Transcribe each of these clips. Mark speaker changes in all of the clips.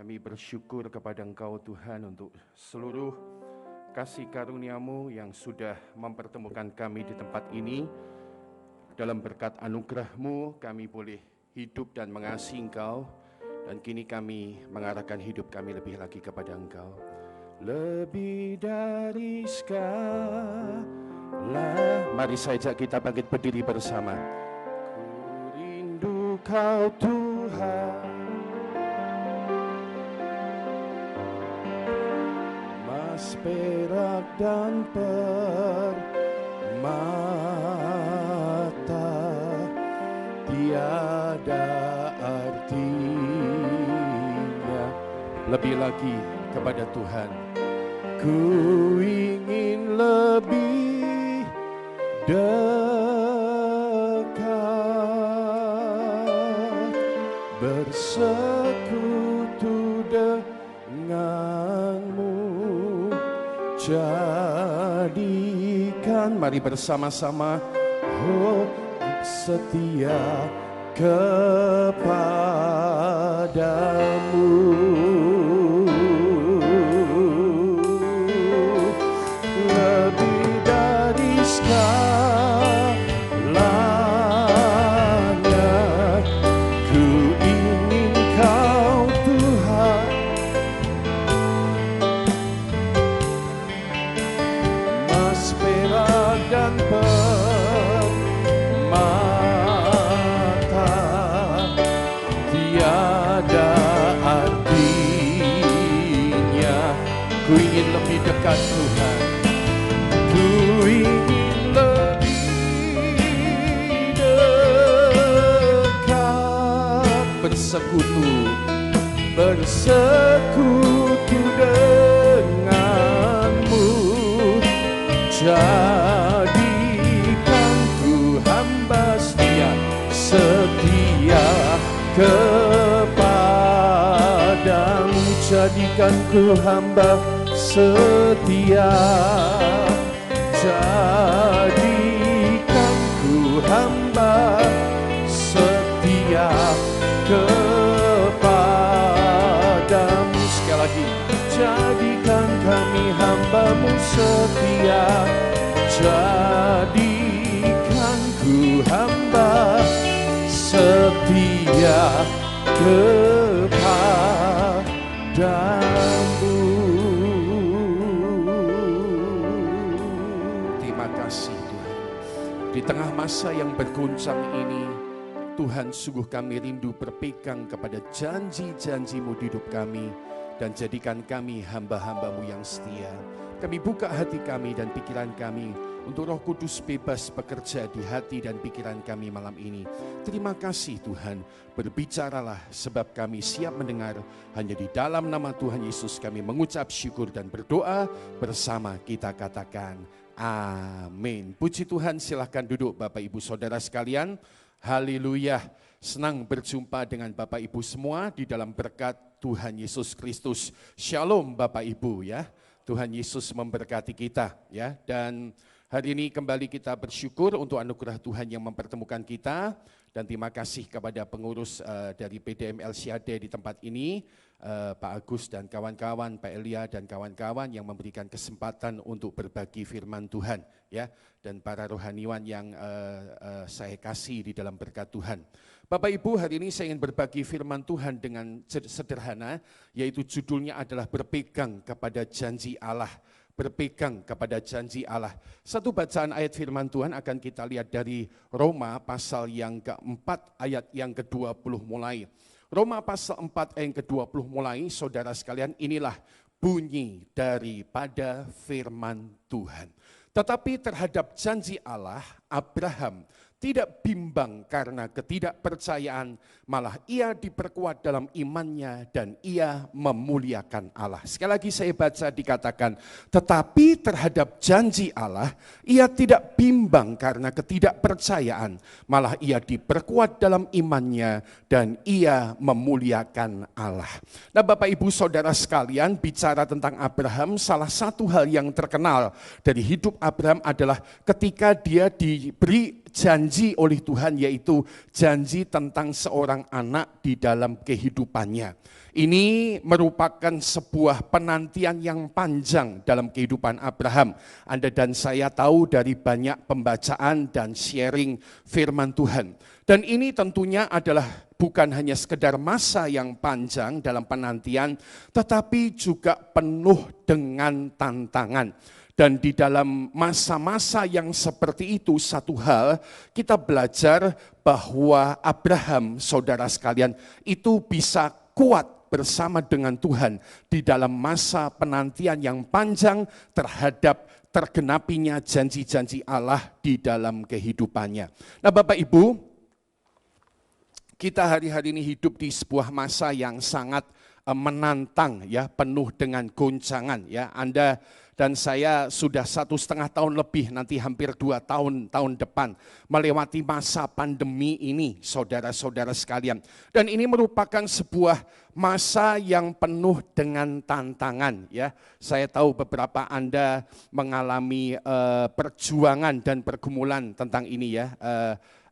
Speaker 1: Kami bersyukur kepada Engkau Tuhan untuk seluruh kasih karunia-Mu yang sudah mempertemukan kami di tempat ini. Dalam berkat anugerah-Mu kami boleh hidup dan mengasihi Engkau, dan kini kami mengarahkan hidup kami lebih lagi kepada Engkau. Lebih dari segala, mari saja kita bangkit berdiri bersama. Ku rindu Kau Tuhan, emas, perak dan permata, tiada artinya lebih lagi kepada Tuhan. Ku ingin lebih dekat, bersekutu denganmu. Jadikan, mari bersama-sama, oh, setia kepadamu. Lebih dari segalanya, ku ingin Kau Tuhan. Emas, perak dan permata, tiada artinya. Ku ingin lebih dekat Tuhan. Ku ingin lebih dekat, bersekutu denganmu. Jadikan ku hamba setia kepadamu. Jadikan ku hamba setia, jadikan ku hamba setia kepadamu. Sekali lagi, jadikan kami hamba-Mu setia, jadikan ku hamba setia kepadamu. Terima kasih Tuhan. Di tengah masa yang berguncang ini, Tuhan, sungguh kami rindu berpegang kepada janji-janji-Mu di hidup kami, dan jadikan kami hamba-hamba-Mu yang setia. Kami buka hati kami dan pikiran kami untuk Roh Kudus bebas bekerja di hati dan pikiran kami malam ini. Terima kasih Tuhan, berbicaralah sebab kami siap mendengar. Hanya di dalam nama Tuhan Yesus kami mengucap syukur dan berdoa bersama, kita katakan amin. Puji Tuhan, silahkan duduk Bapak Ibu Saudara sekalian. Haleluya, senang berjumpa dengan Bapak Ibu semua di dalam berkat Tuhan Yesus Kristus. Shalom Bapak Ibu ya. Tuhan Yesus memberkati kita ya. Dan hari ini kembali kita bersyukur untuk anugerah Tuhan yang mempertemukan kita, dan terima kasih kepada pengurus dari PDM LCAD di tempat ini, Pak Agus dan kawan-kawan, Pak Elia dan kawan-kawan yang memberikan kesempatan untuk berbagi firman Tuhan ya, dan para rohaniwan yang saya kasih di dalam berkat Tuhan. Bapak Ibu, hari ini saya ingin berbagi firman Tuhan dengan sederhana, yaitu judulnya adalah berpegang kepada janji Allah. Berpegang kepada janji Allah. Satu bacaan ayat firman Tuhan akan kita lihat dari Roma pasal yang keempat ayat yang ke-20 mulai. Roma pasal 4 ayat yang ke-20 mulai, saudara sekalian, inilah bunyi daripada firman Tuhan. Tetapi terhadap janji Allah, Abraham tidak bimbang karena ketidakpercayaan, malah ia diperkuat dalam imannya dan ia memuliakan Allah. Sekali lagi saya baca, dikatakan, tetapi terhadap janji Allah, ia tidak bimbang karena ketidakpercayaan, malah ia diperkuat dalam imannya dan ia memuliakan Allah. Nah Bapak Ibu Saudara sekalian, bicara tentang Abraham, salah satu hal yang terkenal dari hidup Abraham adalah ketika dia diberi janji oleh Tuhan, yaitu janji tentang seorang anak di dalam kehidupannya. Ini merupakan sebuah penantian yang panjang dalam kehidupan Abraham. Anda dan saya tahu dari banyak pembacaan dan sharing firman Tuhan. Dan ini tentunya adalah bukan hanya sekedar masa yang panjang dalam penantian, tetapi juga penuh dengan tantangan. Dan di dalam masa-masa yang seperti itu, satu hal kita belajar bahwa Abraham, saudara sekalian, itu bisa kuat bersama dengan Tuhan di dalam masa penantian yang panjang terhadap tergenapinya janji-janji Allah di dalam kehidupannya. Nah, Bapak Ibu, kita hari-hari ini hidup di sebuah masa yang sangat menantang, ya, penuh dengan goncangan, ya. Anda dan saya sudah 1,5 tahun lebih, nanti hampir 2 tahun depan, melewati masa pandemi ini, saudara-saudara sekalian. Dan ini merupakan sebuah masa yang penuh dengan tantangan, ya. Saya tahu beberapa Anda mengalami perjuangan dan pergumulan tentang ini, ya.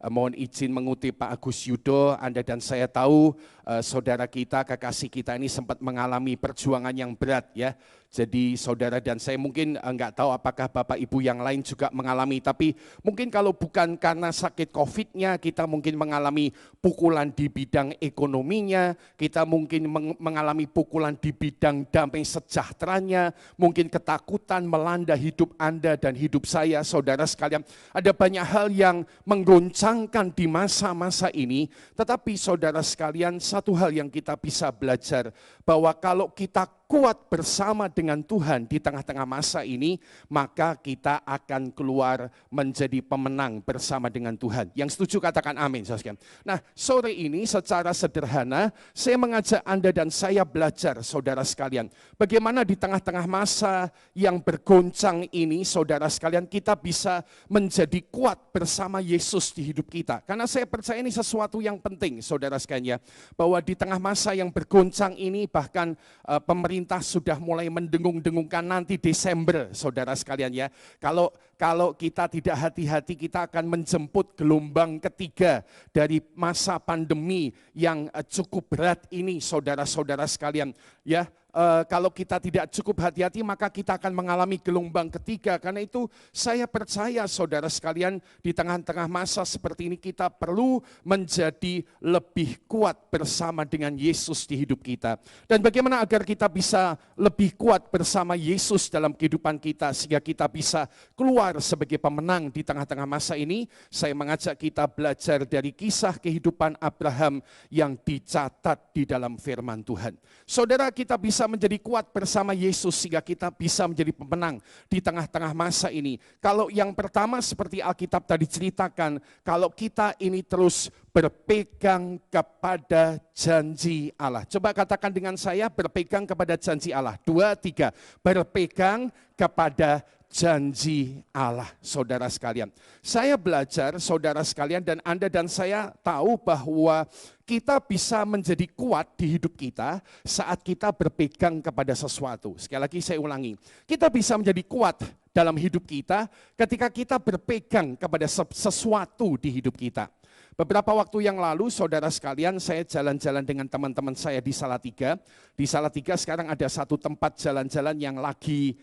Speaker 1: Mohon izin mengutip Pak Agus Yudo, Anda dan saya tahu saudara kita, kekasih kita ini sempat mengalami perjuangan yang berat, ya. Jadi saudara dan saya mungkin enggak tahu apakah Bapak Ibu yang lain juga mengalami, tapi mungkin kalau bukan karena sakit COVID-nya, kita mungkin mengalami pukulan di bidang ekonominya, kita mungkin mengalami pukulan di bidang damai sejahteranya, mungkin ketakutan melanda hidup Anda dan hidup saya, saudara sekalian. Ada banyak hal yang menggoncangkan di masa-masa ini, tetapi saudara sekalian, satu hal yang kita bisa belajar, bahwa kalau kita kuat bersama dengan Tuhan di tengah-tengah masa ini, maka kita akan keluar menjadi pemenang bersama dengan Tuhan. Yang setuju katakan amin, saudara. Nah, sore ini secara sederhana saya mengajak Anda dan saya belajar, saudara sekalian, bagaimana di tengah-tengah masa yang bergoncang ini, saudara sekalian, kita bisa menjadi kuat bersama Yesus di hidup kita. Karena saya percaya ini sesuatu yang penting, saudara sekalian, ya, bahwa di tengah masa yang bergoncang ini, bahkan pemerintah sudah mulai mendengung-dengungkan nanti Desember, saudara sekalian, ya. Kalau kita tidak hati-hati, kita akan menjemput gelombang ketiga dari masa pandemi yang cukup berat ini, saudara-saudara sekalian, ya. Kalau kita tidak cukup hati-hati, maka kita akan mengalami gelombang ketiga. Karena itu saya percaya, saudara sekalian, di tengah-tengah masa seperti ini kita perlu menjadi lebih kuat bersama dengan Yesus di hidup kita. Dan bagaimana agar kita bisa lebih kuat bersama Yesus dalam kehidupan kita, sehingga kita bisa keluar sebagai pemenang di tengah-tengah masa ini. Saya mengajak kita belajar dari kisah kehidupan Abraham yang dicatat di dalam firman Tuhan. Saudara, kita bisa menjadi kuat bersama Yesus sehingga kita bisa menjadi pemenang di tengah-tengah masa ini. Kalau yang pertama seperti Alkitab tadi ceritakan, kalau kita ini terus berpegang kepada janji Allah. Coba katakan dengan saya, berpegang kepada janji Allah. 2, 3, berpegang kepada janji Allah, saudara sekalian. Saya belajar, saudara sekalian, dan Anda dan saya tahu bahwa kita bisa menjadi kuat di hidup kita saat kita berpegang kepada sesuatu. Sekali lagi saya ulangi, kita bisa menjadi kuat dalam hidup kita ketika kita berpegang kepada sesuatu di hidup kita. Beberapa waktu yang lalu, saudara sekalian, saya jalan-jalan dengan teman-teman saya di Salatiga. Di Salatiga sekarang ada satu tempat jalan-jalan yang lagi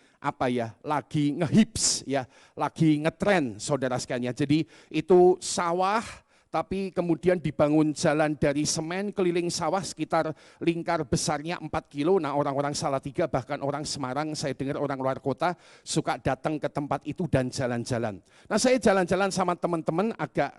Speaker 1: lagi ngehips, ya, lagi ngetren, saudara sekalian. Jadi itu sawah, tapi kemudian dibangun jalan dari semen keliling sawah sekitar lingkar besarnya 4 kilo. Nah, orang-orang Salatiga, bahkan orang Semarang, saya dengar orang luar kota suka datang ke tempat itu dan jalan-jalan. Nah, saya jalan-jalan sama teman-teman agak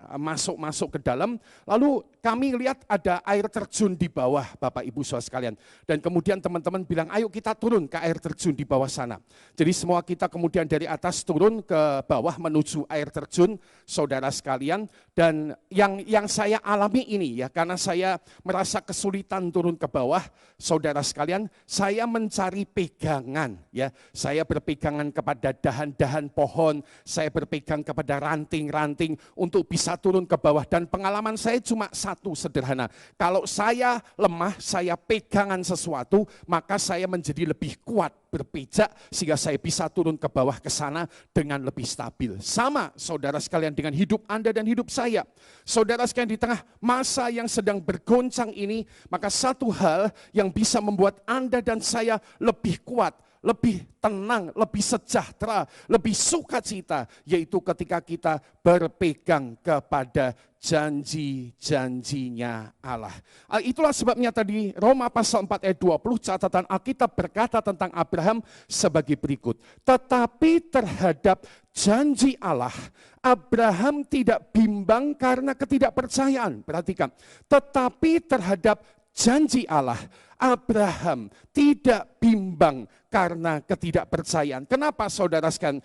Speaker 1: masuk ke dalam, lalu kami lihat ada air terjun di bawah, Bapak Ibu Saudara sekalian. Dan kemudian teman-teman bilang, ayo kita turun ke air terjun di bawah sana. Jadi semua kita kemudian dari atas turun ke bawah menuju air terjun, saudara sekalian. Dan yang saya alami ini ya, karena saya merasa kesulitan turun ke bawah, saudara sekalian, saya mencari pegangan ya. Saya berpegangan kepada dahan-dahan pohon, saya berpegang kepada ranting-ranting untuk bisa turun ke bawah, dan pengalaman saya cuma satu sederhana. Kalau saya lemah, saya pegangan sesuatu, maka saya menjadi lebih kuat berpijak sehingga saya bisa turun ke bawah ke sana dengan lebih stabil. Sama saudara sekalian dengan hidup Anda dan hidup saya. Saudara sekalian, di tengah masa yang sedang bergoncang ini, maka satu hal yang bisa membuat Anda dan saya lebih kuat, lebih tenang, lebih sejahtera, lebih sukacita, yaitu ketika kita berpegang kepada janji-janjinya Allah. Itulah sebabnya tadi Roma pasal 4 ayat 20, catatan Alkitab berkata tentang Abraham sebagai berikut. Tetapi terhadap janji Allah, Abraham tidak bimbang karena ketidakpercayaan. Perhatikan, tetapi terhadap janji Allah, Abraham tidak bimbang karena ketidakpercayaan. Kenapa saudara sekalian?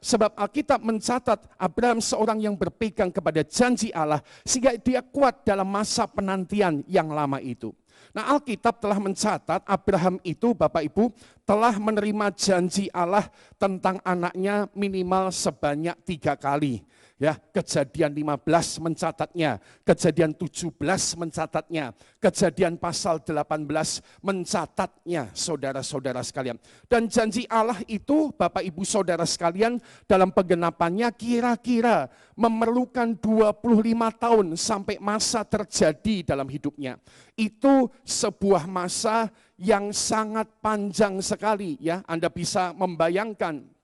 Speaker 1: Sebab Alkitab mencatat Abraham seorang yang berpegang kepada janji Allah sehingga dia kuat dalam masa penantian yang lama itu. Nah, Alkitab telah mencatat Abraham itu, Bapak Ibu, telah menerima janji Allah tentang anaknya minimal sebanyak 3 kali. Ya, Kejadian 15 mencatatnya, Kejadian 17 mencatatnya, Kejadian pasal 18 mencatatnya, saudara-saudara sekalian. Dan janji Allah itu, Bapak Ibu Saudara sekalian, dalam penggenapannya kira-kira memerlukan 25 tahun sampai masa terjadi dalam hidupnya. Itu sebuah masa yang sangat panjang sekali ya. Anda bisa membayangkan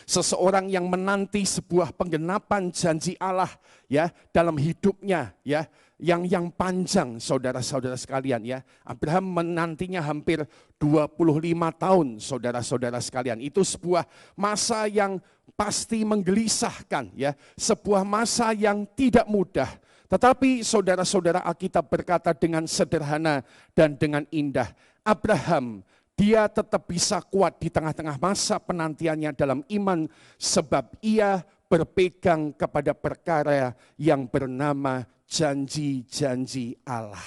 Speaker 1: seseorang yang menanti sebuah penggenapan janji Allah ya dalam hidupnya ya, yang panjang, saudara-saudara sekalian ya. Abraham menantinya hampir 25 tahun, saudara-saudara sekalian. Itu sebuah masa yang pasti menggelisahkan ya, sebuah masa yang tidak mudah. Tetapi saudara-saudara, Alkitab berkata dengan sederhana dan dengan indah, Abraham dia tetap bisa kuat di tengah-tengah masa penantiannya dalam iman, sebab ia berpegang kepada perkara yang bernama janji-janji Allah.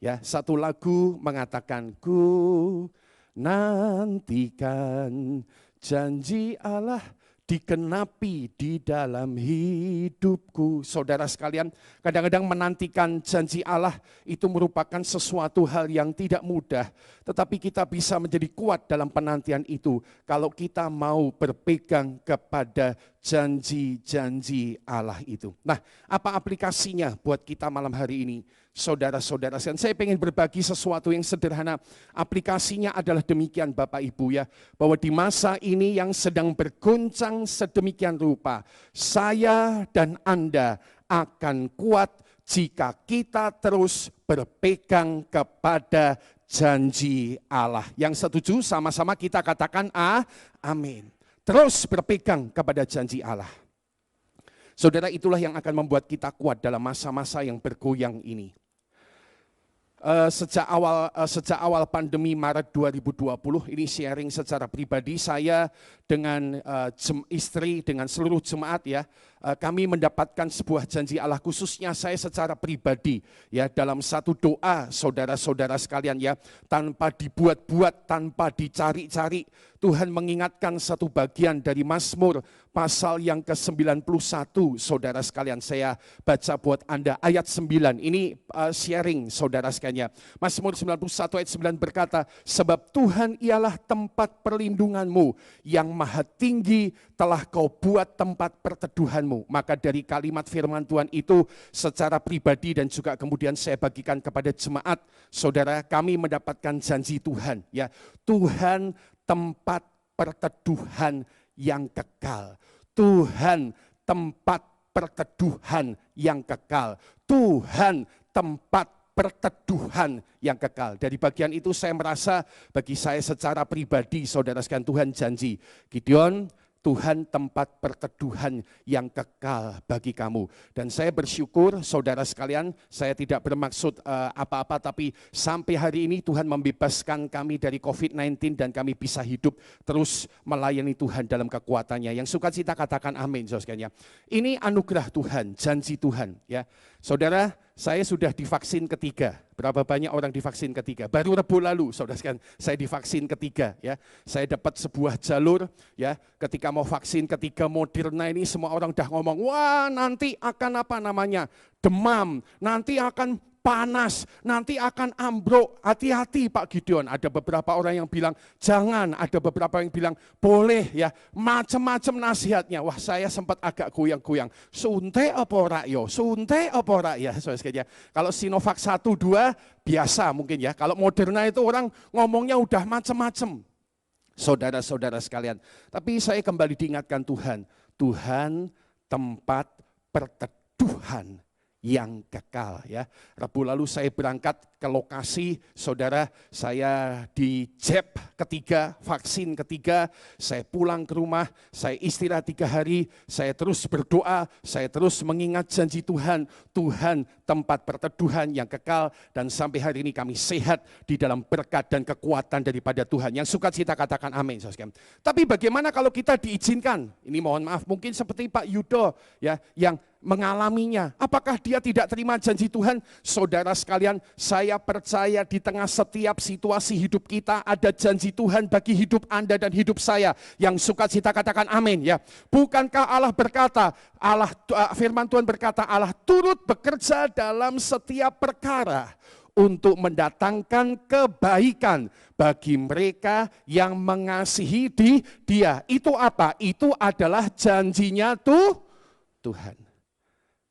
Speaker 1: Ya, satu lagu mengatakan, ku nantikan janji Allah dikenapi di dalam hidupku. Saudara sekalian, kadang-kadang menantikan janji Allah itu merupakan sesuatu hal yang tidak mudah. Tetapi kita bisa menjadi kuat dalam penantian itu kalau kita mau berpegang kepada janji-janji Allah itu. Nah, apa aplikasinya buat kita malam hari ini? Saudara-saudara, saya ingin berbagi sesuatu yang sederhana. Aplikasinya adalah demikian Bapak Ibu ya, bahwa di masa ini yang sedang bergoncang sedemikian rupa, saya dan Anda akan kuat jika kita terus berpegang kepada janji Allah. Yang setuju sama-sama kita katakan amin. Terus berpegang kepada janji Allah. Saudara, itulah yang akan membuat kita kuat dalam masa-masa yang bergoyang ini. Sejak awal pandemi Maret 2020, ini sharing secara pribadi saya dengan istri, dengan seluruh jemaat ya, kami mendapatkan sebuah janji Allah, khususnya saya secara pribadi ya, dalam satu doa saudara-saudara sekalian ya, tanpa dibuat-buat, tanpa dicari-cari, Tuhan mengingatkan satu bagian dari Mazmur pasal yang ke-91, saudara sekalian. Saya baca buat Anda ayat 9, ini sharing saudara sekalian ya. Mazmur 91 ayat 9 berkata, sebab Tuhan ialah tempat perlindunganmu, yang maha tinggi telah kau buat tempat perteduhanmu. Maka dari kalimat firman Tuhan itu secara pribadi dan juga kemudian saya bagikan kepada jemaat, saudara, kami mendapatkan janji Tuhan ya. Tuhan tempat perteduhan yang kekal. Tuhan tempat perteduhan yang kekal. Tuhan tempat perteduhan yang kekal. Dari bagian itu saya merasa bagi saya secara pribadi, saudara sekalian, Tuhan janji, Gideon, Tuhan tempat perteduhan yang kekal bagi kamu. Dan saya bersyukur saudara sekalian, saya tidak bermaksud apa-apa, tapi sampai hari ini Tuhan membebaskan kami dari COVID-19 dan kami bisa hidup terus melayani Tuhan dalam kekuatannya. Yang sukacita katakan amin, saudara sekalian. Ini anugerah Tuhan, janji Tuhan. Ya, saudara, saya sudah divaksin ketiga. Berapa banyak orang divaksin ketiga? Baru Rabu lalu, saudara sekalian, saya divaksin ketiga. Ya, saya dapat sebuah jalur. Ya, ketika mau vaksin ketiga Moderna ini, semua orang udah ngomong, wah nanti akan apa namanya, demam, nanti akan panas, nanti akan ambruk. Hati-hati Pak Gideon. Ada beberapa orang yang bilang jangan, ada beberapa yang bilang boleh ya. Macam-macam nasihatnya. Wah, saya sempat agak goyang-goyang. Suntik apa ora yo? Suntik apa ora ya? Kalau Sinovac 1 2 biasa mungkin ya. Kalau Moderna itu orang ngomongnya udah macam-macam. Saudara-saudara sekalian. Tapi saya kembali diingatkan Tuhan. Tuhan tempat perteduhan yang kekal ya. Rabu lalu saya berangkat ke lokasi, saudara, saya di jab ketiga, vaksin ketiga, saya pulang ke rumah, saya istirahat 3 hari, saya terus berdoa, saya terus mengingat janji Tuhan, Tuhan tempat perteduhan yang kekal, dan sampai hari ini kami sehat di dalam berkat dan kekuatan daripada Tuhan. Yang sukacita katakan amin. Tapi bagaimana kalau kita diizinkan? Ini mohon maaf, mungkin seperti Pak Yudo ya, yang mengalaminya. Apakah dia tidak terima janji Tuhan? Saudara sekalian, saya percaya di tengah setiap situasi hidup kita ada janji Tuhan bagi hidup Anda dan hidup saya. Yang sukacita katakan amin ya. Bukankah Allah berkata, firman Tuhan berkata, Allah turut bekerja dalam setiap perkara untuk mendatangkan kebaikan bagi mereka yang mengasihi Dia. Itu apa? Itu adalah janjinya Tuhan.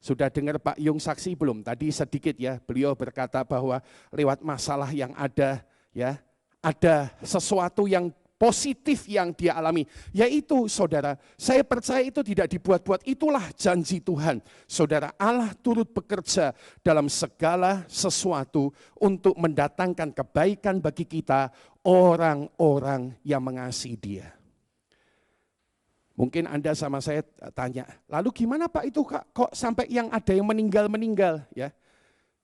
Speaker 1: Sudah dengar Pak Yung saksi belum? Tadi sedikit ya, beliau berkata bahwa lewat masalah yang ada ya, ada sesuatu yang positif yang dia alami. Yaitu saudara, saya percaya itu tidak dibuat-buat, itulah janji Tuhan. Saudara, Allah turut bekerja dalam segala sesuatu untuk mendatangkan kebaikan bagi kita, orang-orang yang mengasihi Dia. Mungkin Anda sama saya tanya, lalu gimana Pak itu kok sampai yang ada yang meninggal ya?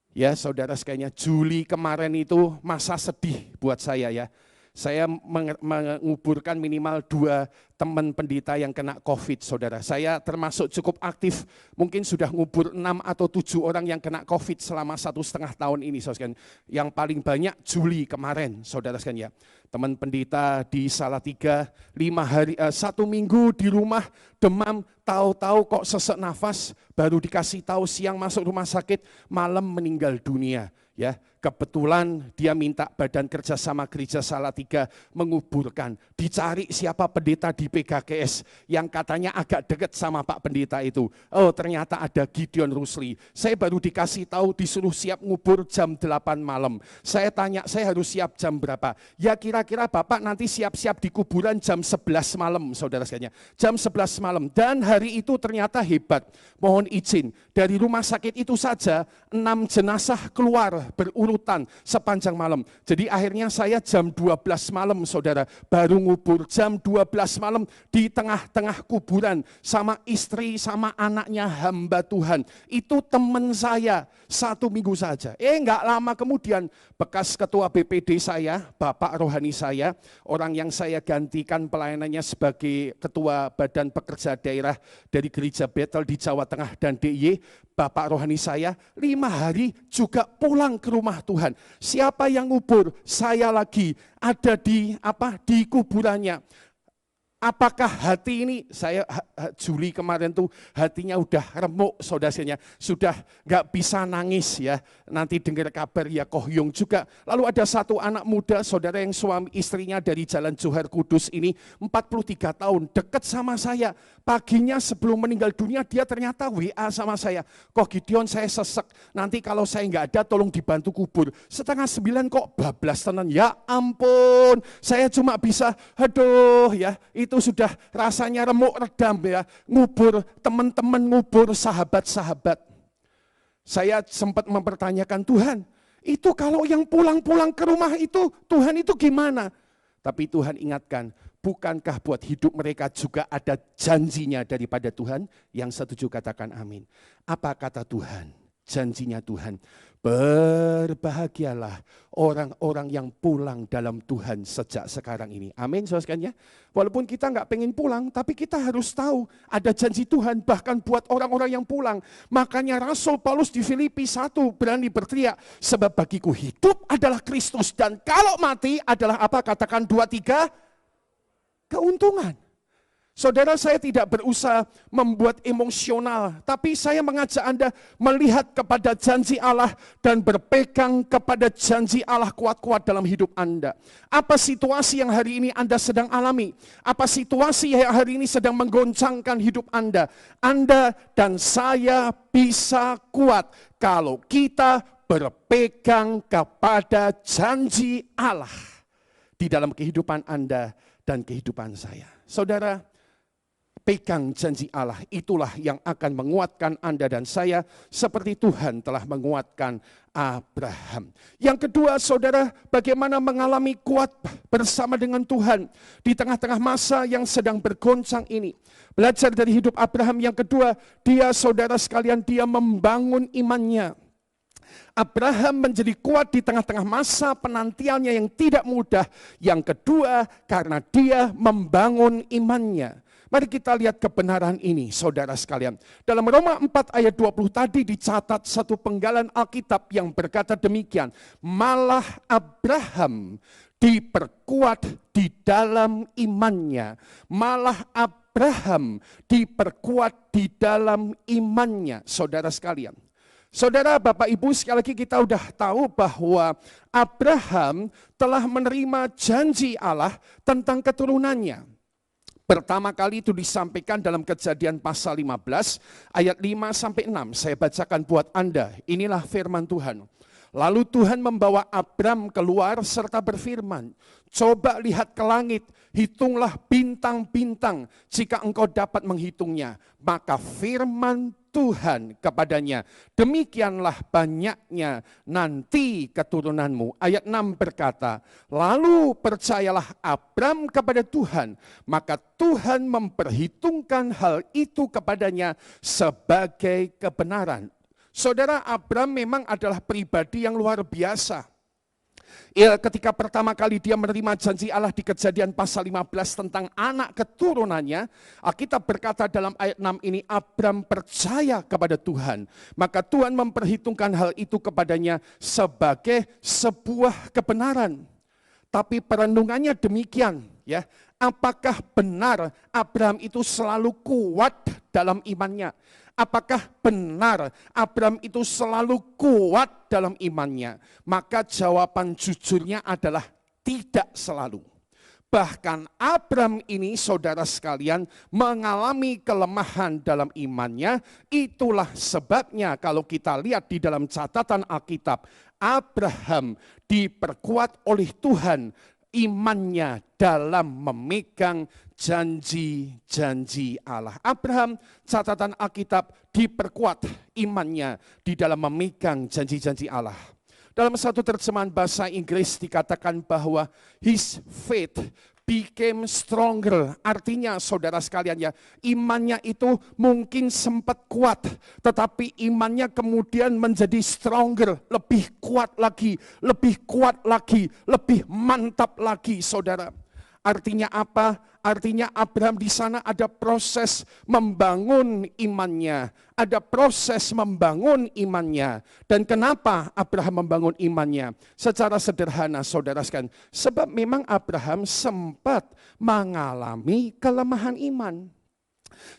Speaker 1: Ya saudara sekalian, Juli kemarin itu masa sedih buat saya ya. Saya menguburkan minimal 2 teman pendeta yang kena COVID, saudara. Saya termasuk cukup aktif, mungkin sudah ngubur 6 atau 7 orang yang kena COVID selama 1,5 tahun ini, saudara. Yang paling banyak Juli kemarin, saudara sekalian ya. Teman pendeta di Salatiga 5 hari, 1 minggu di rumah demam, tahu-tahu kok sesak nafas, baru dikasih tahu siang masuk rumah sakit, malam meninggal dunia. Ya, kebetulan dia minta Badan Kerjasama Gereja Salatiga menguburkan. Dicari siapa pendeta di PGKS yang katanya agak dekat sama Pak pendeta itu. Oh, ternyata ada Gideon Rusli. Saya baru dikasih tahu disuruh siap ngubur jam 8 malam. Saya tanya, saya harus siap jam berapa? Ya kira-kira Bapak nanti siap-siap di kuburan jam 11 malam, saudara sekalian. Jam 11 malam. Dan hari itu ternyata hebat. Mohon izin, dari rumah sakit itu saja 6 jenazah keluar berurutan sepanjang malam. Jadi akhirnya saya jam 12 malam, saudara, baru ngubur. Jam 12 malam di tengah-tengah kuburan sama istri, sama anaknya hamba Tuhan. Itu teman saya 1 minggu saja. Enggak lama kemudian bekas ketua BPD saya, Bapak rohani saya, orang yang saya gantikan pelayanannya sebagai ketua Badan Pekerja Daerah dari Gereja Betel di Jawa Tengah dan DIY, Bapak rohani saya 5 hari juga pulang ke rumah Tuhan. Siapa yang ngubur? Saya lagi ada di kuburannya. Apakah hati ini, saya Juli kemarin tuh hatinya udah remuk, saudaranya, sudah nggak bisa nangis ya. Nanti dengar kabar ya Kohyung juga. Lalu ada satu anak muda, saudara yang suami istrinya dari Jalan Johar Kudus ini 43 tahun, dekat sama saya. Paginya sebelum meninggal dunia dia ternyata WA sama saya. Kok Gideon saya sesek, nanti kalau saya nggak ada tolong dibantu kubur. 8:30 kok bablas tenan, ya ampun. Saya cuma bisa, aduh ya, itu sudah rasanya remuk redam ya, ngubur teman-teman, ngubur sahabat-sahabat. Saya sempat mempertanyakan, Tuhan, itu kalau yang pulang-pulang ke rumah itu, Tuhan itu gimana? Tapi Tuhan ingatkan, bukankah buat hidup mereka juga ada janjinya daripada Tuhan? Yang setuju katakan amin. Apa kata Tuhan? Janjinya Tuhan. Berbahagialah orang-orang yang pulang dalam Tuhan sejak sekarang ini. Amin, saudara sekalian ya. Walaupun kita nggak pengen pulang, tapi kita harus tahu ada janji Tuhan bahkan buat orang-orang yang pulang. Makanya Rasul Paulus di Filipi 1 berani berteriak, sebab bagiku hidup adalah Kristus dan kalau mati adalah apa? Katakan 2, 3, keuntungan. Saudara, saya tidak berusaha membuat emosional, tapi saya mengajak Anda melihat kepada janji Allah dan berpegang kepada janji Allah kuat-kuat dalam hidup Anda. Apa situasi yang hari ini Anda sedang alami? Apa situasi yang hari ini sedang menggoncangkan hidup Anda? Anda dan saya bisa kuat kalau kita berpegang kepada janji Allah di dalam kehidupan Anda dan kehidupan saya. Saudara, pegang janji Allah, itulah yang akan menguatkan Anda dan saya seperti Tuhan telah menguatkan Abraham. Yang kedua, saudara, bagaimana mengalami kuat bersama dengan Tuhan di tengah-tengah masa yang sedang bergoncang ini. Belajar dari hidup Abraham yang kedua, dia saudara sekalian, dia membangun imannya. Abraham menjadi kuat di tengah-tengah masa penantiannya yang tidak mudah. Yang kedua, karena dia membangun imannya. Mari kita lihat kebenaran ini, saudara sekalian. Dalam Roma 4 ayat 20 tadi dicatat satu penggalan Alkitab yang berkata demikian. Malah Abraham diperkuat di dalam imannya. Malah Abraham diperkuat di dalam imannya, saudara sekalian. Saudara, Bapak, Ibu, sekali lagi kita sudah tahu bahwa Abraham telah menerima janji Allah tentang keturunannya. Pertama kali itu disampaikan dalam Kejadian pasal 15 ayat 5-6. Saya bacakan buat Anda. Inilah firman Tuhan. Lalu Tuhan membawa Abram keluar serta berfirman, coba lihat ke langit, hitunglah bintang-bintang jika engkau dapat menghitungnya. Maka firman Tuhan kepadanya, demikianlah banyaknya nanti keturunanmu. Ayat 6 berkata, lalu percayalah Abram kepada Tuhan, maka Tuhan memperhitungkan hal itu kepadanya sebagai kebenaran. Saudara, Abram memang adalah pribadi yang luar biasa. Ketika pertama kali dia menerima janji Allah di Kejadian pasal 15 tentang anak keturunannya, Alkitab berkata dalam ayat 6 ini, Abram percaya kepada Tuhan. Maka Tuhan memperhitungkan hal itu kepadanya sebagai sebuah kebenaran. Tapi perenungannya demikian, ya. Apakah benar Abram itu selalu kuat dalam imannya? Apakah benar Abram itu selalu kuat dalam imannya? Maka jawaban jujurnya adalah tidak selalu. Bahkan Abram ini, saudara sekalian, mengalami kelemahan dalam imannya. Itulah sebabnya kalau kita lihat di dalam catatan Alkitab, Abraham diperkuat oleh Tuhan imannya dalam memegang janji-janji Allah. Abraham, catatan Alkitab, diperkuat imannya di dalam memegang janji-janji Allah. Dalam satu terjemahan bahasa Inggris dikatakan bahwa his faith became stronger. Artinya saudara sekalian ya, imannya itu mungkin sempat kuat, tetapi imannya kemudian menjadi stronger, lebih kuat lagi, lebih kuat lagi, lebih mantap lagi, saudara. Artinya apa? Artinya Abraham di sana ada proses membangun imannya, ada proses membangun imannya. Dan kenapa Abraham membangun imannya? Secara sederhana, saudara sekalian, sebab memang Abraham sempat mengalami kelemahan iman.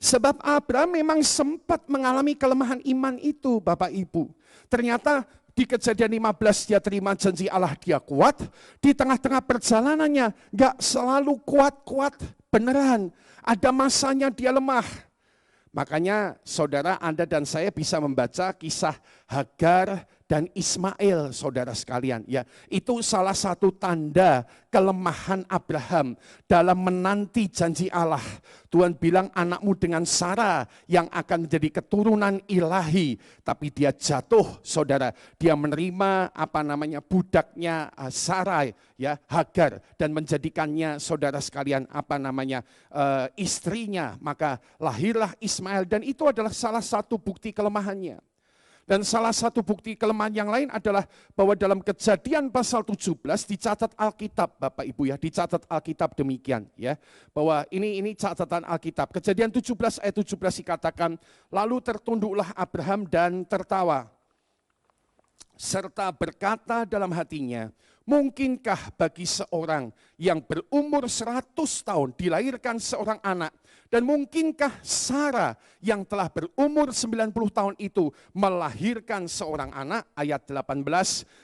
Speaker 1: Sebab Abraham memang sempat mengalami kelemahan iman itu, Bapak Ibu. Ternyata di Kejadian 15 dia terima janji Allah, dia kuat. Di tengah-tengah perjalanannya gak selalu kuat-kuat beneran. Ada masanya dia lemah. Makanya saudara, Anda dan saya bisa membaca kisah Hagar dan Ismail, saudara sekalian. Ya, itu salah satu tanda kelemahan Abraham dalam menanti janji Allah. Tuhan bilang anakmu dengan Sarah yang akan menjadi keturunan ilahi, tapi dia jatuh, saudara. Dia menerima budaknya Sarai, ya, Hagar, dan menjadikannya, saudara sekalian, istrinya. Maka lahirlah Ismail, dan itu adalah salah satu bukti kelemahannya. Dan salah satu bukti kelemahan yang lain adalah bahwa dalam Kejadian pasal 17 dicatat Alkitab, Bapak Ibu ya, dicatat Alkitab demikian ya. Bahwa ini catatan Alkitab. Kejadian 17 ayat 17 dikatakan, lalu tertunduklah Abraham dan tertawa, serta berkata dalam hatinya, mungkinkah bagi seorang yang berumur 100 tahun dilahirkan seorang anak? Dan mungkinkah Sarah yang telah berumur 90 tahun itu melahirkan seorang anak? Ayat 18,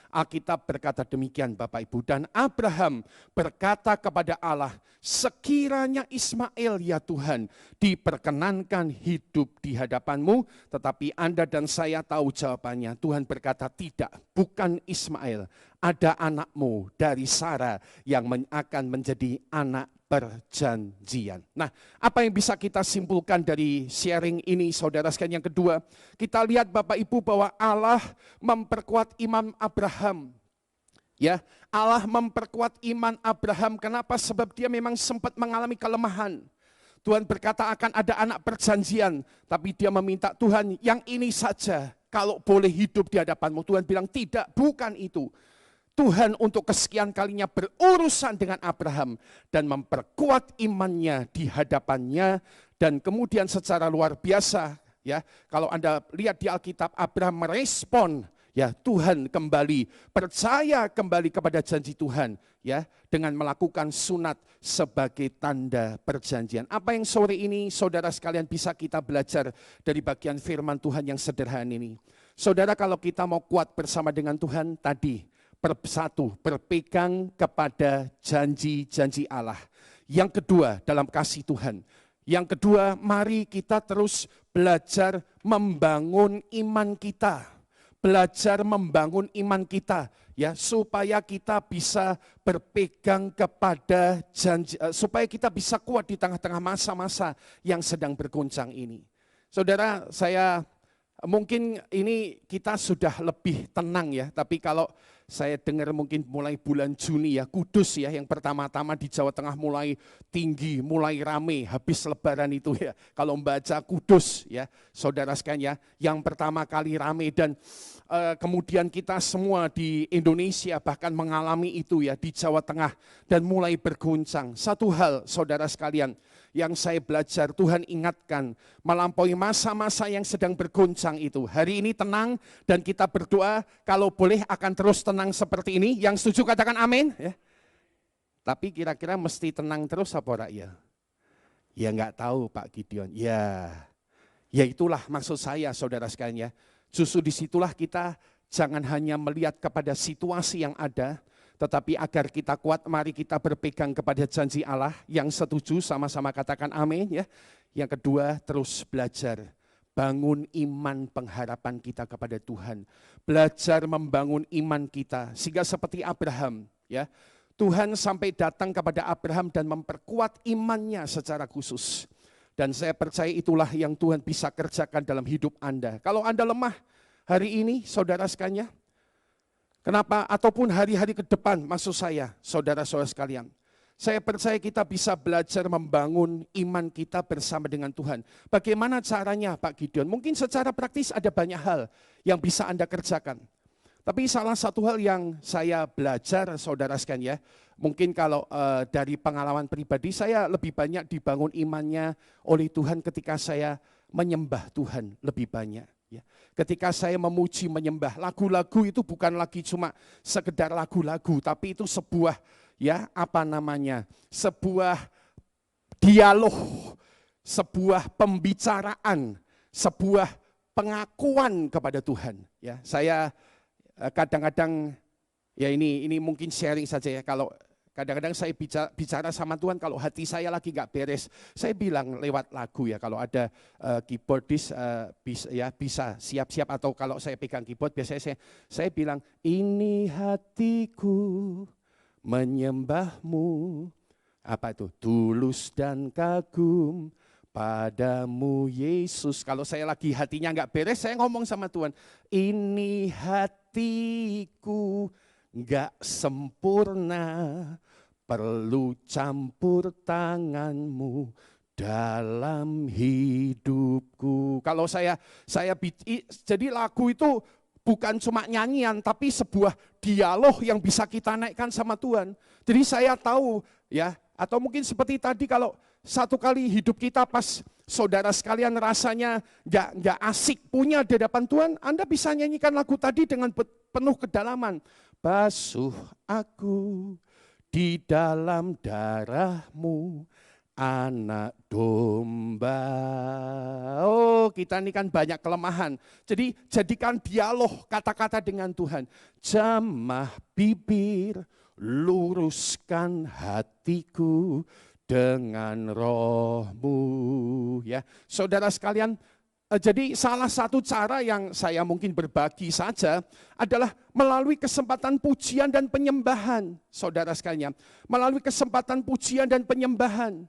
Speaker 1: Alkitab berkata demikian, Bapak Ibu. Dan Abraham berkata kepada Allah, sekiranya Ismail ya Tuhan diperkenankan hidup di hadapanmu, tetapi Anda dan saya tahu jawabannya. Tuhan berkata, tidak, bukan Ismail, ada anakmu dari Sarah yang akan menjadi anak perjanjian. Nah, apa yang bisa kita simpulkan dari sharing ini, saudara sekalian? Yang kedua, kita lihat Bapak Ibu bahwa Allah memperkuat iman Abraham. Ya, Allah memperkuat iman Abraham. Kenapa? Sebab dia memang sempat mengalami kelemahan. Tuhan berkata akan ada anak perjanjian, tapi dia meminta, Tuhan yang ini saja kalau boleh hidup di hadapanmu. Tuhan bilang tidak, bukan itu. Tuhan untuk kesekian kalinya berurusan dengan Abraham dan memperkuat imannya di hadapannya, dan kemudian secara luar biasa ya, kalau Anda lihat di Alkitab, Abraham merespon ya, Tuhan kembali, percaya kembali kepada janji Tuhan ya, dengan melakukan sunat sebagai tanda perjanjian. Apa yang sore ini saudara sekalian bisa kita belajar dari bagian firman Tuhan yang sederhana ini? Saudara, kalau kita mau kuat bersama dengan Tuhan tadi, satu, berpegang kepada janji-janji Allah. Yang kedua, dalam kasih Tuhan. Yang kedua, mari kita terus belajar membangun iman kita. Belajar membangun iman kita ya, supaya kita bisa berpegang kepada janji, supaya kita bisa kuat di tengah-tengah masa-masa yang sedang berguncang ini. Saudara, mungkin ini kita sudah lebih tenang ya, tapi kalau saya dengar mungkin mulai bulan Juni ya, Kudus ya, yang pertama-tama di Jawa Tengah mulai tinggi, mulai rame, habis lebaran itu ya. Kalau membaca Kudus ya, saudara sekalian ya, yang pertama kali rame, dan kemudian kita semua di Indonesia bahkan mengalami itu ya, di Jawa Tengah, dan mulai berguncang. Satu hal saudara sekalian yang saya belajar, Tuhan ingatkan, melampaui masa-masa yang sedang berguncang itu. Hari ini tenang, dan kita berdoa kalau boleh akan terus tenang seperti ini. Yang setuju katakan amin ya. Tapi kira-kira mesti tenang terus apa ya? Ya enggak tahu Pak Gideon. Ya itulah maksud saya saudara sekalian ya. Justru disitulah kita jangan hanya melihat kepada situasi yang ada, tetapi agar kita kuat, mari kita berpegang kepada janji Allah. Yang setuju sama-sama katakan amin ya. Yang kedua, terus belajar. Bangun iman pengharapan kita kepada Tuhan. Belajar membangun iman kita. Sehingga seperti Abraham ya, Tuhan sampai datang kepada Abraham dan memperkuat imannya secara khusus. Dan saya percaya itulah yang Tuhan bisa kerjakan dalam hidup Anda. Kalau Anda lemah hari ini, saudara sekalian, kenapa? Ataupun hari-hari ke depan, maksud saya, saudara-saudara sekalian. Saya percaya kita bisa belajar membangun iman kita bersama dengan Tuhan. Bagaimana caranya Pak Gideon? Mungkin secara praktis ada banyak hal yang bisa Anda kerjakan. Tapi salah satu hal yang saya belajar, saudara sekalian ya, mungkin kalau dari pengalaman pribadi, saya lebih banyak dibangun imannya oleh Tuhan ketika saya menyembah Tuhan lebih banyak. Ya. Ketika saya memuji, menyembah, lagu-lagu itu bukan lagi cuma sekedar lagu-lagu, tapi itu sebuah sebuah dialog, sebuah pembicaraan, sebuah pengakuan kepada Tuhan. Ya, saya kadang-kadang ya ini mungkin sharing saja ya, kalau Kadang-kadang saya bicara sama Tuhan kalau hati saya lagi gak beres. Saya bilang lewat lagu ya, kalau ada keyboardis bisa siap-siap, atau kalau saya pegang keyboard biasanya saya bilang, ini hatiku menyembahmu, apa itu, tulus dan kagum padamu Yesus. Kalau saya lagi hatinya gak beres, saya ngomong sama Tuhan, ini hatiku gak sempurna, perlu campur tanganmu dalam hidupku. Kalau saya jadi lagu itu bukan cuma nyanyian, tapi sebuah dialog yang bisa kita naikkan sama Tuhan. Jadi saya tahu ya, atau mungkin seperti tadi kalau satu kali hidup kita pas saudara sekalian rasanya nggak asik punya di hadapan Tuhan, Anda bisa nyanyikan lagu tadi dengan penuh kedalaman. Basuh aku di dalam darahmu, anak domba. Oh, kita ini kan banyak kelemahan. Jadi jadikan dialog kata-kata dengan Tuhan. Jamah bibir, luruskan hatiku dengan rohmu. Ya, saudara sekalian, jadi salah satu cara yang saya mungkin berbagi saja adalah melalui kesempatan pujian dan penyembahan, saudara sekalian. Melalui kesempatan pujian dan penyembahan.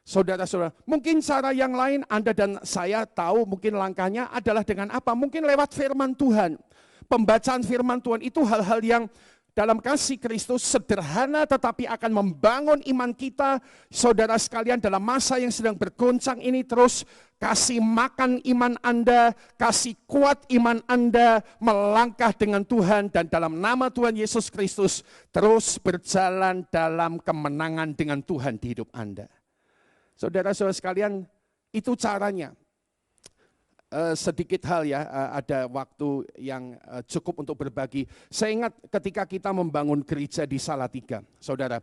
Speaker 1: Saudara-saudara, mungkin cara yang lain Anda dan saya tahu mungkin langkahnya adalah dengan apa? Mungkin lewat firman Tuhan. Pembacaan firman Tuhan itu hal-hal yang dalam kasih Kristus sederhana tetapi akan membangun iman kita, saudara sekalian, dalam masa yang sedang bergoncang ini. Terus kasih makan iman Anda, kasih kuat iman Anda, melangkah dengan Tuhan dan dalam nama Tuhan Yesus Kristus terus berjalan dalam kemenangan dengan Tuhan di hidup Anda. Saudara-saudara sekalian, itu caranya. Sedikit hal ya, ada waktu yang cukup untuk berbagi. Saya ingat ketika kita membangun gereja di Salatiga, saudara.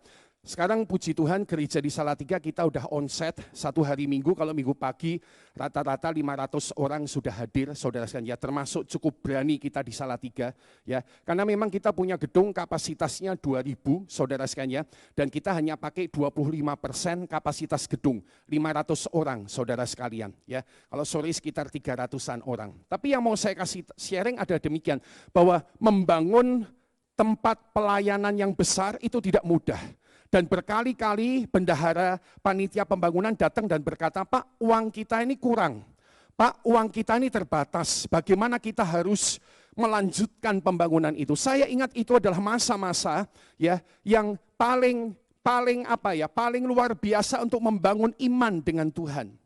Speaker 1: Sekarang puji Tuhan gereja di Salatiga kita udah onset satu hari Minggu. Kalau Minggu pagi rata-rata 500 orang sudah hadir, saudara sekalian. Ya, termasuk cukup berani kita di Salatiga. Ya, karena memang kita punya gedung kapasitasnya 2000, saudara sekalian. Ya, dan kita hanya pakai 25% kapasitas gedung, 500 orang, saudara sekalian. Ya, kalau sore sekitar 300-an orang. Tapi yang mau saya kasih sharing ada demikian, bahwa membangun tempat pelayanan yang besar itu tidak mudah. Dan berkali-kali bendahara panitia pembangunan datang dan berkata, Pak, uang kita ini kurang. Pak, uang kita ini terbatas. Bagaimana kita harus melanjutkan pembangunan itu? Saya ingat itu adalah masa-masa ya yang paling luar biasa untuk membangun iman dengan Tuhan.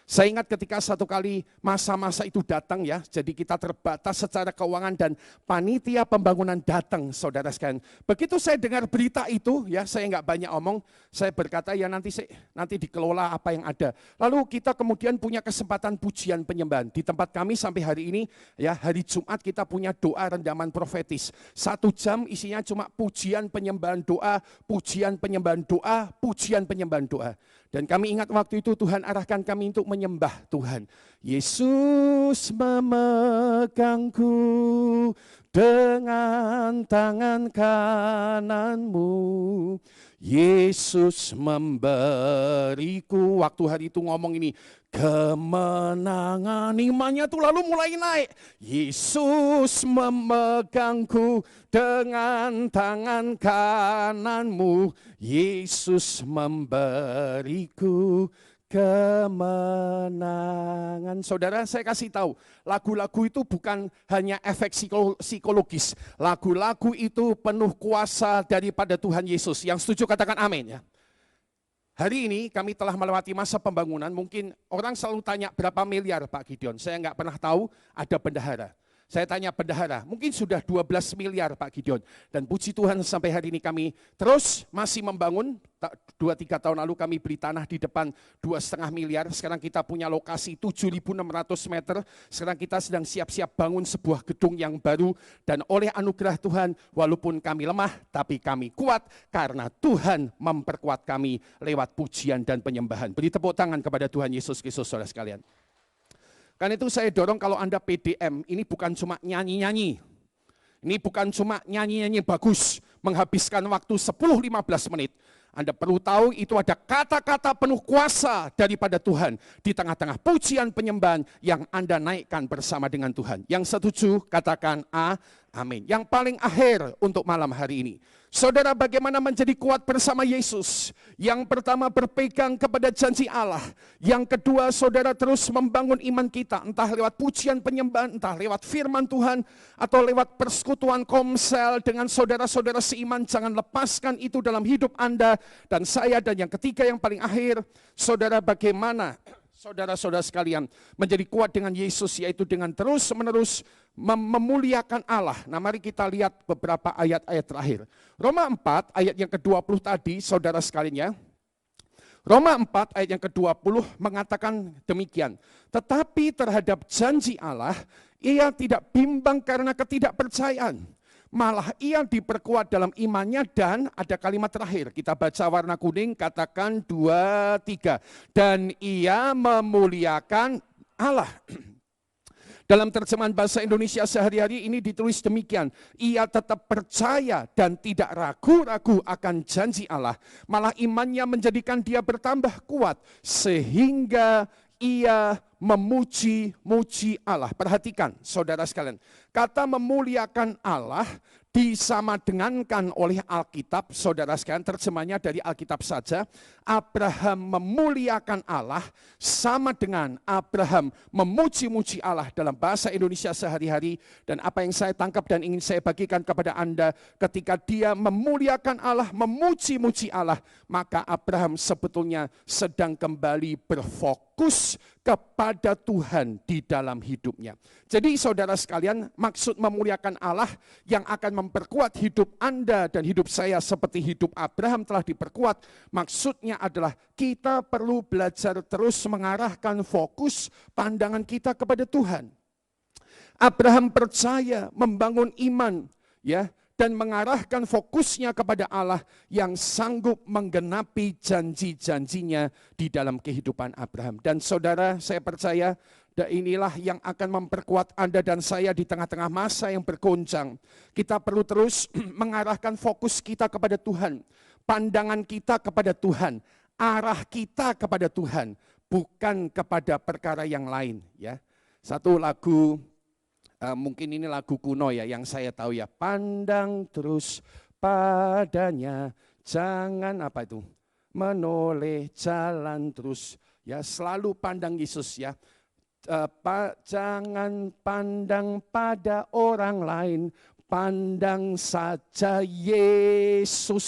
Speaker 1: Saya ingat ketika satu kali masa-masa itu datang ya, jadi kita terbatas secara keuangan dan panitia pembangunan datang, saudara sekalian. Begitu saya dengar berita itu ya, saya nggak banyak omong, saya berkata ya nanti dikelola apa yang ada. Lalu kita kemudian punya kesempatan pujian penyembahan. Di tempat kami sampai hari ini ya, hari Jumat kita punya doa rendaman profetis. 1 jam isinya cuma pujian penyembahan doa, pujian penyembahan doa, pujian penyembahan doa. Dan kami ingat waktu itu Tuhan arahkan kami untuk menyembah Tuhan. Yesus memegangku dengan tangan kananmu. Yesus memberiku, waktu hari itu ngomong ini, kemenangan, imannya tuh lalu mulai naik. Yesus memegangku dengan tangan kananmu. Yesus memberiku kemenangan. Saudara, saya kasih tahu, lagu-lagu itu bukan hanya efek psikologis. Lagu-lagu itu penuh kuasa daripada Tuhan Yesus. Yang setuju katakan amin ya. Hari ini kami telah melewati masa pembangunan. Mungkin orang selalu tanya berapa miliar Pak Gideon. Saya nggak pernah tahu, ada bendahara. Saya tanya bendahara, mungkin sudah 12 miliar Pak Gideon. Dan puji Tuhan sampai hari ini kami terus masih membangun. 2-3 tahun lalu kami beli tanah di depan 2,5 miliar. Sekarang kita punya lokasi 7.600 meter. Sekarang kita sedang siap-siap bangun sebuah gedung yang baru. Dan oleh anugerah Tuhan, walaupun kami lemah, tapi kami kuat. Karena Tuhan memperkuat kami lewat pujian dan penyembahan. Beri tepuk tangan kepada Tuhan Yesus Kristus, saudara sekalian. Karena itu saya dorong kalau Anda PDM, ini bukan cuma nyanyi-nyanyi. Ini bukan cuma nyanyi-nyanyi bagus, menghabiskan waktu 10-15 menit. Anda perlu tahu itu ada kata-kata penuh kuasa daripada Tuhan di tengah-tengah pujian penyembahan yang Anda naikkan bersama dengan Tuhan. Yang setuju katakan amin. Yang paling akhir untuk malam hari ini. Saudara, bagaimana menjadi kuat bersama Yesus? Yang pertama, berpegang kepada janji Allah. Yang kedua, saudara terus membangun iman kita, entah lewat pujian penyembahan, entah lewat firman Tuhan, atau lewat persekutuan komsel dengan saudara-saudara seiman. Jangan lepaskan itu dalam hidup Anda dan saya. Dan yang ketiga, yang paling akhir, saudara, bagaimana saudara-saudara sekalian menjadi kuat dengan Yesus, yaitu dengan terus-menerus memuliakan Allah. Nah, mari kita lihat beberapa ayat-ayat terakhir. Roma 4 ayat yang ke-20 tadi, saudara sekalian ya. Roma 4 ayat yang ke-20 mengatakan demikian. Tetapi terhadap janji Allah, ia tidak bimbang karena ketidakpercayaan. Malah ia diperkuat dalam imannya, dan ada kalimat terakhir. Kita baca warna kuning, katakan 2, 3. Dan ia memuliakan Allah. Dalam terjemahan bahasa Indonesia sehari-hari ini ditulis demikian. Ia tetap percaya dan tidak ragu-ragu akan janji Allah. Malah imannya menjadikan dia bertambah kuat. Sehingga ia memuji-muji Allah. Perhatikan saudara sekalian. Kata memuliakan Allah disamadengankan oleh Alkitab, saudara sekalian, terjemahnya dari Alkitab saja. Abraham memuliakan Allah sama dengan Abraham memuji-muji Allah dalam bahasa Indonesia sehari-hari. Dan apa yang saya tangkap dan ingin saya bagikan kepada Anda, ketika dia memuliakan Allah, memuji-muji Allah, maka Abraham sebetulnya sedang kembali berfokus kepada Tuhan di dalam hidupnya. Jadi saudara sekalian, maksud memuliakan Allah yang akan memperkuat hidup Anda dan hidup saya seperti hidup Abraham telah diperkuat. Maksudnya adalah kita perlu belajar terus mengarahkan fokus pandangan kita kepada Tuhan. Abraham percaya, membangun iman, ya, dan mengarahkan fokusnya kepada Allah yang sanggup menggenapi janji-janjinya di dalam kehidupan Abraham. Dan saudara, saya percaya inilah yang akan memperkuat Anda dan saya di tengah-tengah masa yang bergoncang. Kita perlu terus mengarahkan fokus kita kepada Tuhan, pandangan kita kepada Tuhan, arah kita kepada Tuhan, bukan kepada perkara yang lain. Ya, satu lagu, mungkin ini lagu kuno ya, yang saya tahu ya. Pandang terus padanya, jangan apa itu, menoleh jalan terus. Ya, selalu pandang Yesus ya. Jangan pandang pada orang lain, pandang saja Yesus.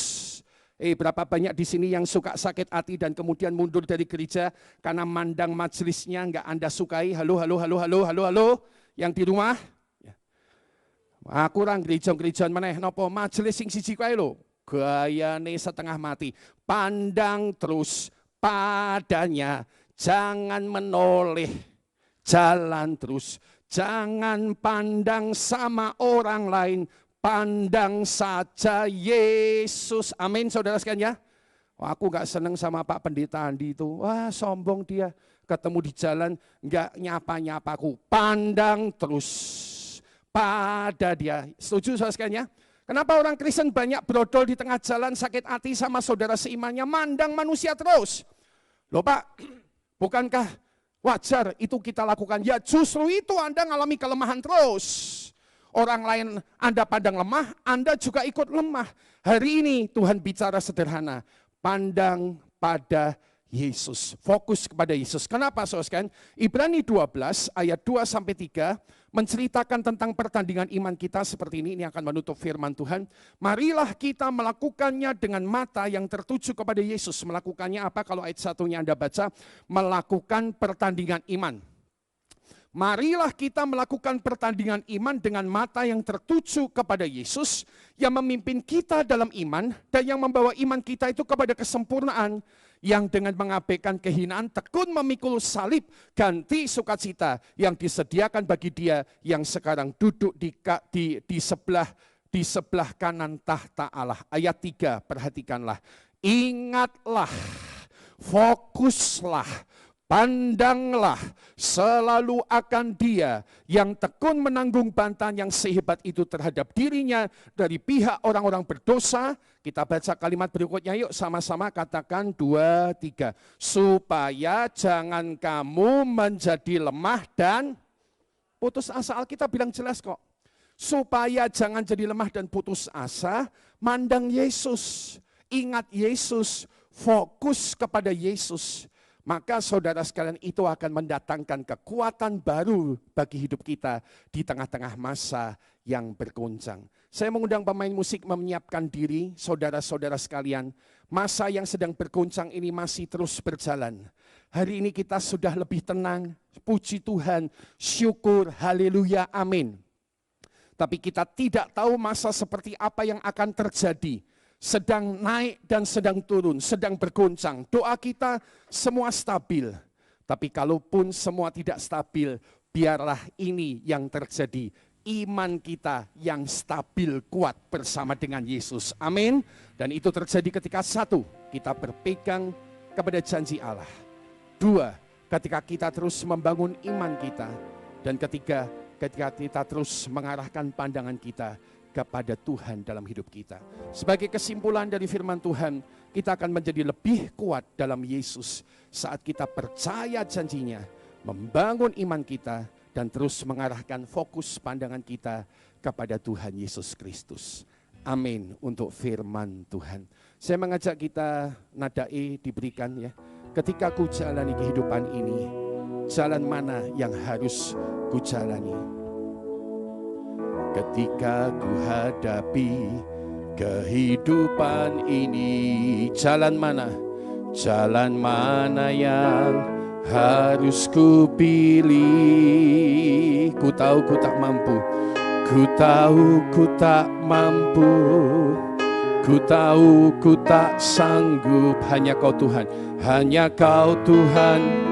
Speaker 1: Berapa banyak di sini yang suka sakit hati dan kemudian mundur dari gereja karena mandang majelisnya enggak Anda sukai? Halo. Yang di rumah? Ya. Aku orang gereja-gerejaan meneh nopo majelis sing siji kae lho. Gayane setengah mati. Pandang terus padanya, jangan menoleh. Jalan terus, jangan pandang sama orang lain, pandang saja Yesus. Amin saudara sekalian ya. Wah, aku gak seneng sama Pak Pendeta Andi itu. Wah, sombong dia, ketemu di jalan gak nyapa-nyapaku. Pandang terus pada dia. Setuju saudara sekalian ya? Kenapa orang Kristen banyak brodol di tengah jalan, sakit hati sama saudara seimannya, mandang manusia terus? Loh Pak, bukankah wajar itu kita lakukan? Ya justru itu Anda ngalami kelemahan terus. Orang lain Anda pandang lemah, Anda juga ikut lemah. Hari ini Tuhan bicara sederhana, pandang pada Yesus, fokus kepada Yesus. Kenapa saudara? Ibrani 12 ayat 2-3 menceritakan tentang pertandingan iman kita seperti ini akan menutup firman Tuhan. Marilah kita melakukannya dengan mata yang tertuju kepada Yesus. Melakukannya apa? Kalau ayat 1-nya Anda baca, melakukan pertandingan iman. Marilah kita melakukan pertandingan iman dengan mata yang tertuju kepada Yesus yang memimpin kita dalam iman dan yang membawa iman kita itu kepada kesempurnaan, yang dengan mengabaikan kehinaan tekun memikul salib, ganti sukacita yang disediakan bagi dia yang sekarang duduk di sebelah kanan tahta Allah. Ayat 3, perhatikanlah. Ingatlah, fokuslah, Pandanglah selalu akan Dia yang tekun menanggung bantahan yang sehebat itu terhadap dirinya dari pihak orang-orang berdosa. Kita baca kalimat berikutnya, yuk sama-sama katakan 2, 3. Supaya jangan kamu menjadi lemah dan putus asa. Alkitab bilang jelas kok. Supaya jangan jadi lemah dan putus asa, mandang Yesus, ingat Yesus, fokus kepada Yesus. Maka saudara sekalian, itu akan mendatangkan kekuatan baru bagi hidup kita di tengah-tengah masa yang bergoncang. Saya mengundang pemain musik menyiapkan diri, saudara-saudara sekalian. Masa yang sedang bergoncang ini masih terus berjalan. Hari ini kita sudah lebih tenang, puji Tuhan, syukur, haleluya, amin. Tapi kita tidak tahu masa seperti apa yang akan terjadi. Sedang naik dan sedang turun, sedang bergoncang. Doa kita semua stabil. Tapi kalaupun semua tidak stabil, biarlah ini yang terjadi. Iman kita yang stabil kuat bersama dengan Yesus. Amin. Dan itu terjadi ketika 1, kita berpegang kepada janji Allah. 2, ketika kita terus membangun iman kita. Dan ketiga, ketika kita terus mengarahkan pandangan kita kepada Tuhan dalam hidup kita. Sebagai kesimpulan dari firman Tuhan, kita akan menjadi lebih kuat dalam Yesus saat kita percaya janjinya, membangun iman kita, dan terus mengarahkan fokus pandangan kita kepada Tuhan Yesus Kristus. Amin untuk firman Tuhan. Saya mengajak kita, nada E diberikan ya. Ketika ku jalani kehidupan ini, jalan mana yang harus ku jalani? Ketika ku hadapi kehidupan ini, jalan mana? Jalan mana yang harus ku pilih? Ku tahu ku tak mampu. Ku tahu ku tak mampu. Ku tahu ku tak sanggup. Hanya Kau Tuhan. Hanya Kau Tuhan.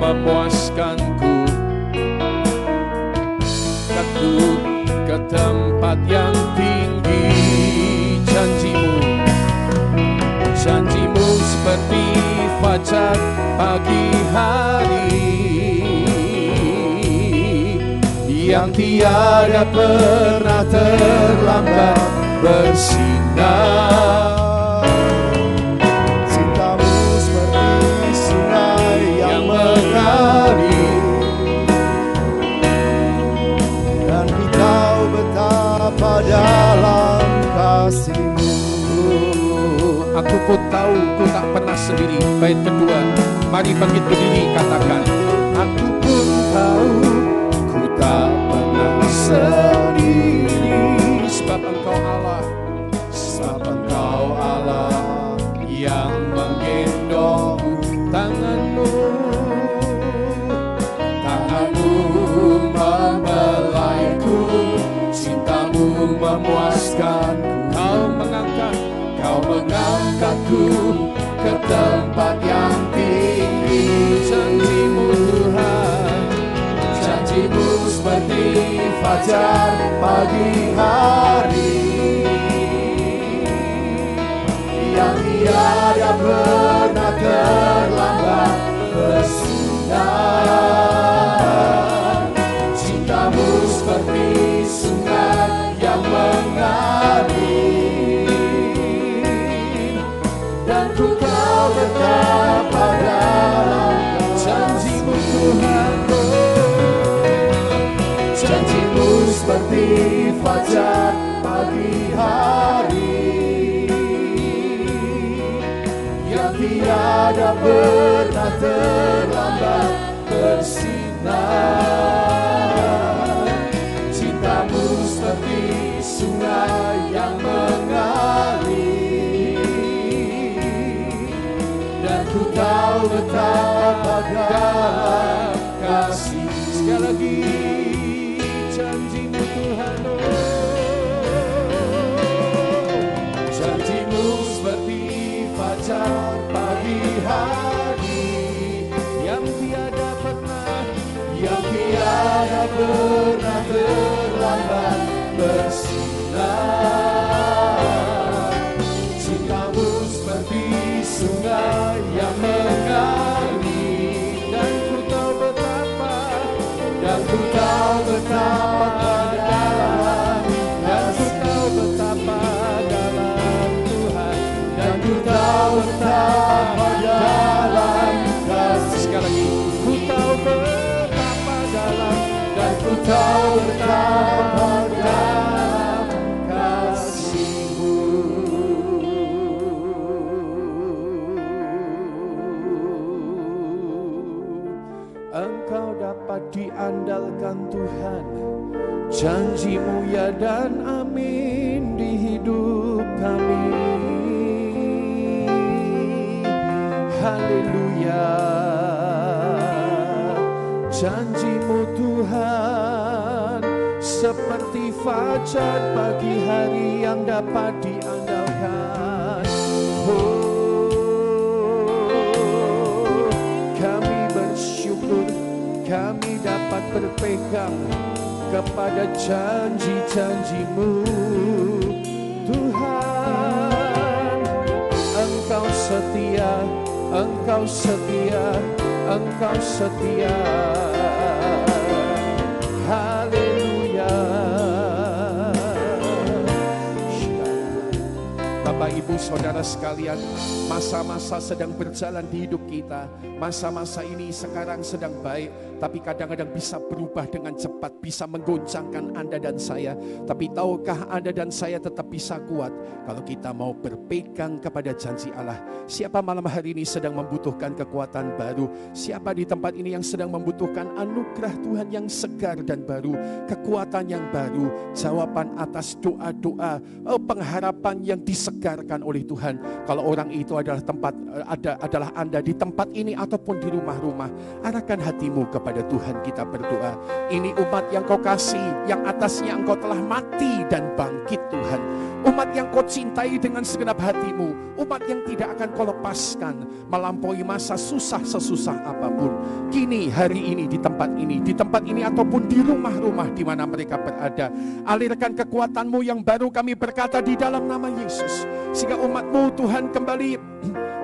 Speaker 1: Memuaskanku, aku ke tempat yang tinggi. Janjimu seperti fajar pagi hari yang tiada pernah terlambat bersinar.
Speaker 2: Dan ku tahu betapa dalam kasih-Mu.
Speaker 1: Aku pun tahu ku tak pernah sendiri. Bait kedua, mari bangkit berdiri katakan. Aku pun tahu ku tak pernah sendiri. Sebab Engkau Allah, sebab Engkau Allah yang menggendong tanganmu. Memuaskanku, Kau mengangkatku ke tempat yang tinggi. Janjimu Tuhan, janjimu seperti fajar pagi hari yang tiada pernah terlambat bersinar. Cintamu seperti sungai yang mengalir, dan ku tahu betapa dalam janjimu Tuhan. Janjimu seperti fajar pagi hari yang tiada pernah terlambat bersinar. Cintamu seperti sungai yang mengalir, dan ku tahu betapa dalam kasih. Sekali lagi, janji-Mu Tuhan. Janji-Mu seperti fajar pagi hari yang tiada pernah terlambat bersinar. Cinta-Mu seperti sungai yang mengalir, dan ku tahu betapa dalam, dan ku tahu betapa dalam Tuhan, dan ku tahu betapa dalam kasih. Sekali lagi, ku tahu betapa dalam, dan ku tahu betapa dalam kasih-Mu. Engkau dapat diandalkan Tuhan, janji-Mu ya dan amin di hidup kami. Haleluya. Janji-Mu Tuhan seperti fajar pagi hari yang dapat diandalkan. Kami bersyukur kami dapat berpegang kepada janji-janji-Mu Tuhan. Engkau setia, Engkau setia, Engkau setia. Haleluya. Bapak Ibu Saudara sekalian, masa-masa sedang berjalan di hidup kita. Masa-masa ini sekarang sedang baik, tapi kadang-kadang bisa berubah dengan cepat, bisa menggoncangkan Anda dan saya. Tapi tahukah Anda dan saya tetap bisa kuat kalau kita mau berpegang kepada janji Allah? Siapa malam hari ini sedang membutuhkan kekuatan baru? Siapa di tempat ini yang sedang membutuhkan anugerah Tuhan yang segar dan baru, kekuatan yang baru, jawaban atas doa-doa, pengharapan yang disegarkan oleh Tuhan? Kalau orang itu adalah adalah Anda di tempat ini ataupun di rumah-rumah, arahkan hatimu kepada Tuhan, kita berdoa. Ini umat yang Kau kasih, yang atasnya Engkau telah mati dan bangkit Tuhan. Umat yang Kau cintai dengan segenap hatimu, umat yang tidak akan Kau lepaskan melampaui masa susah sesusah apapun. Kini, hari ini, di tempat ini ataupun di rumah-rumah di mana mereka berada, alirkan kekuatan-Mu yang baru, kami berkata di dalam nama Yesus, sehingga umat-Mu Tuhan kembali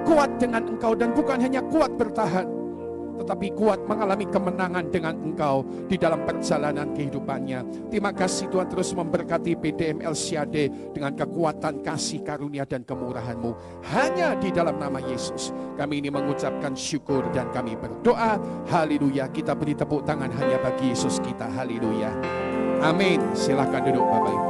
Speaker 1: kuat dengan Engkau, dan bukan hanya kuat bertahan, tetapi kuat mengalami kemenangan dengan Engkau di dalam perjalanan kehidupannya. Terima kasih Tuhan, terus memberkati PDM El Shaddai dengan kekuatan kasih karunia dan kemurahan-Mu. Hanya di dalam nama Yesus kami ini mengucapkan syukur dan kami berdoa. Haleluya. Kita beri tepuk tangan hanya bagi Yesus kita. Haleluya. Amin. Silakan duduk Bapak Ibu.